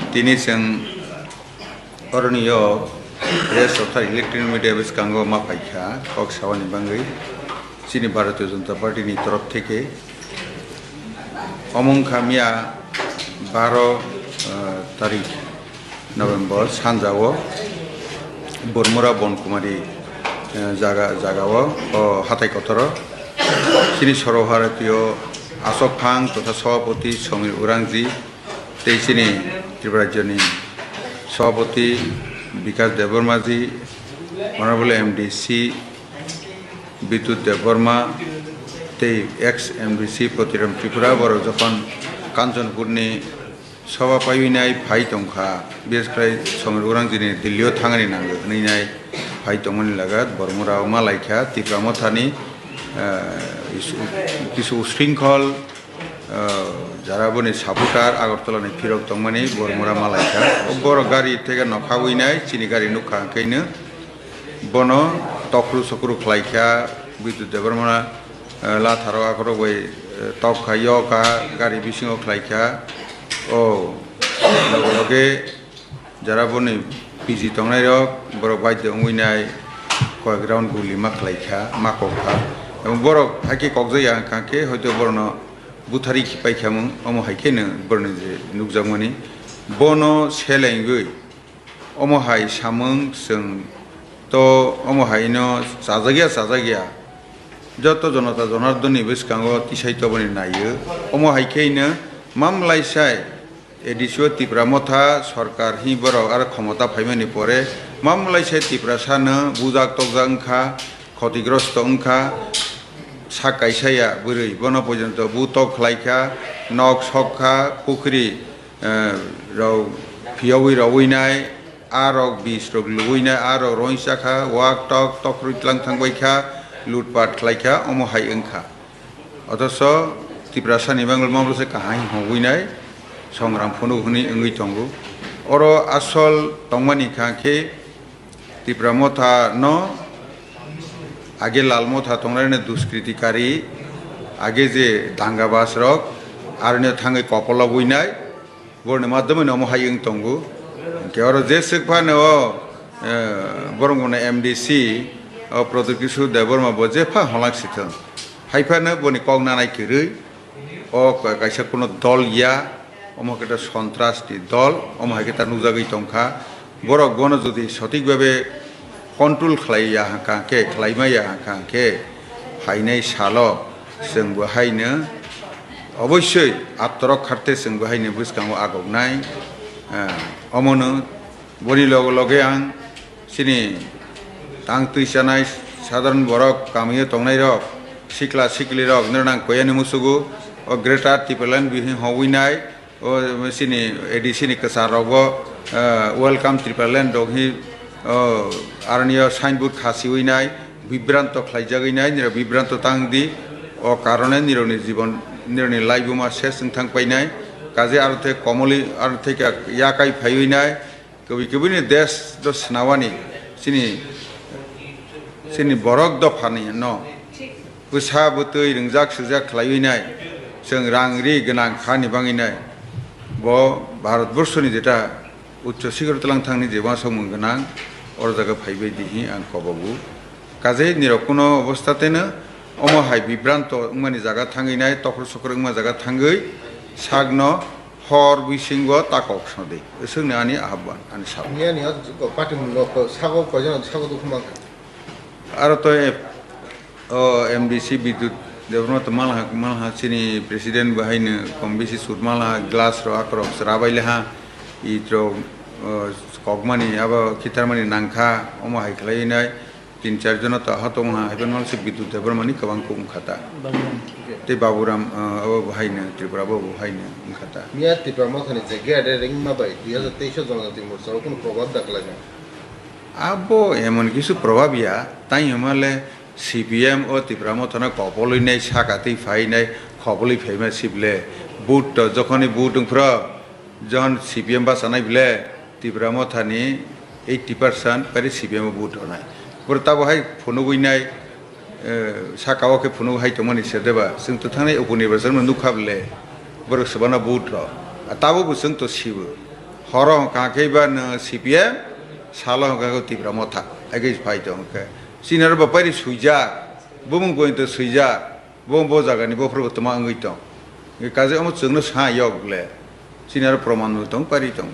Tini seng orangnya res of electric media bes kanggo mapaikha kok sawan bangai sini Bharatiya Janata Party ni तरफ থেকে omong khamia 12 tarik November sanjawo Bormura Bonkumari jagao Hathai Kotor sini Soroharatiyo Asok Phang totha Sabhapati Somir Urangji tei sini Tripura Rajyoni Sabhapati Vikas Debormaji Honorable MDC Bidut Deborma tei ex MDC Potiram Tripura boro jokon Kanchanpurni Sabha paibinai phai tongkha beskrai Somir Urangjini Dillio thangani nango hwnai phai tongmani lagat Bormura malaikha Tripura mothani কিছু উশৃঙ্খল যারা বনে সাপুটার আগরতলানি ফিরক তংমানি বরমুরা মালাইকা বড় গাড়ি থেকে নখাবইনাই চিনি গাড়ি নুখাঙ্কাইনো বন তকরু সকরু খ্লাইখা বিদ্যুৎ দেবরমনা লাথারো আকরো বই তকখা ইয়কা গাড়ি বিসিং খ্লাইখা ও লগে যারা বনে পিজি তংনাই রক বড় বাইদ্য উইনাই কয়েক রাউন্ড গুলি মাখলাইখা মাকখা এবং বড় হাইকে কক্সয়া কাকে হয়তো বড় বুথারি পাইখামু অমো হাইকেনো বড় যে নুকজামনি বনো সেলেঙ্গই অমো হাই সামং जों তো অমো হাইনো সাজাগিয়া যত জনতা জনার্দনী বেসকাঙ্গ তিসাইতবনি নাইयो অমো হাইকেইনো মামলাইসাই এডিসিও ত্রিপুরা মথা সরকার হি বড় আর ক্ষমতা ফাইমানি পরে মামলাইসাই ত্রিপুরা সানো বুজাক তকজাংখা ক্ষতিগ্রস্ত অংখা সাকাইসাইয়া বুড়ি বন পর্যন্ত বুতক খ্লাইখা নক সকখা পুখরি রাও ফিয়াউই রাউইনাই আরক বিষ রোগ লুইনাই আরক রইসাখা ওয়াক টক তকরুইতলাং থাংবাইখা লুটপাট খ্লাইখা অমহাই ওংখা অথচ ত্রিপুরা সানি বাংলা মামলাসে কাহাই হগুইনাই সংগ্রাম ফनु हुनी ओंगै तंगु अर आसल तंगमानि खाखे ত্রিপুরা मथा न आगे लालमथा तंगनायने दुष्कृतिकारी आगे जे दांगाबास रक आरने थांगै कपला बुइनाय बरनि माध्यमे नमो हायिं तंगु केवर जे सिकफानो बरंगने एमडीसी प्रदुकिसु देबरमा बजेफा हलांसिथों हाइफानो बनि कगनानाय किरै ओ कायसा कोनो दल या अमकेटा सन्त्रासनि दल अमहायकेटा नुजागै तंखा बरक गन जुदि सठिकभावे कन्ट्रोल खालाया हांखांखे खालायमाया हांखांखे हायनाय साल' जों बेहायनो अबश्य आत्तरक खारते जों बेहायनो बुसकांगो आगगनाय अमनो बनि लगे लगे आं सिनि तां तैसानाय साधारण बरक गामियाव तंनाय रक सिख्ला सिख्लि रक नोरनां कोयानि मुसुगु अ ग्रेटार टिपेलान बिहि हविनाय अ सिनि एडिसिनि कसारगो वेलकाम टिपेलान दहि आरनिया साइनबोर्ड खासिवैनाय बिभ्रांत ख्लाइजागैनाय निरा बिभ्रांत तांगदि अ कारणे निरनि जीवन निरनि लाइबुमा सेसजों थांपायनाय काजे आरथे कमलि आरथे याकाय फायैनाय कबि कबिनि देश द स्नावानि सिनि बरक दफानि न उसा बुतै रंजाक सुजाक ख्लायैनाय जों रांरि गोनां खानि बाङैनाय ब भारतबर्षनि जेटा उच्च शिखरतलां थांनि जेबा समं गोनां और जागा फाइबाय दिहि आं कबाबु काजे निरकुनो अवस्थातेनो अमहाय बिभ्रांत उमानि जागा थांगैनाय तखर सखर उमा जागा थांगै सागनो हर बिसिंग ताकक सदे सोंनो आनि आह्वान आनि साब नियानि पाटिमुंग सागो कजन सागो दुखुमां आरो तो एमडीसी विद्युत देवरमत मालहा सिनि प्रेसिडेंट बाहायनो कम बेसि सुद मालहा ग्लास रो आक्रब राबायलेहा इद्रो कगमानि अब खितारमानि नांखा अमहाय खालायनाय 3-4 जन तो आहतमहा हेबन मालसे विद्युत देवरमानि गोबां खाता ते बाबुराम बाहायनो त्रिपुरा बाहायनो खाता मिया त्रिपुरा मथानि जे ग्यादारिं माबाय 2023 जनजाति मोर्चाव कोनो प्रभाव दाखलायना आबो एमन किछु प्रभाबिया ताई हमाले सीपीएम और त्रिपुरा मथाना कपलैनाय साकातै फायनाय खबलै फायमा सिबले बुट जखनि बुटुंफ्रा जन सीपीएम बासानाय बिले त्रिपुरा मथानि 80% पारि सीपीएम बुट होनाय बरता बहाय फनुगैनाय साकावके फनुहाय तमनि सेदेबा जों तो थांनाय उपनिर्वाचन नुखाबले बर सबना बुट र ताबो जों तो सिबो horo kakai ba no CPM salo ka tibra motha age phai tong ke sinar ba pari suija bumung going to suija bom bo jaga ni bo phro tama ngui tong ge kaje amo chungno sa yok le sinar proman tong pari tong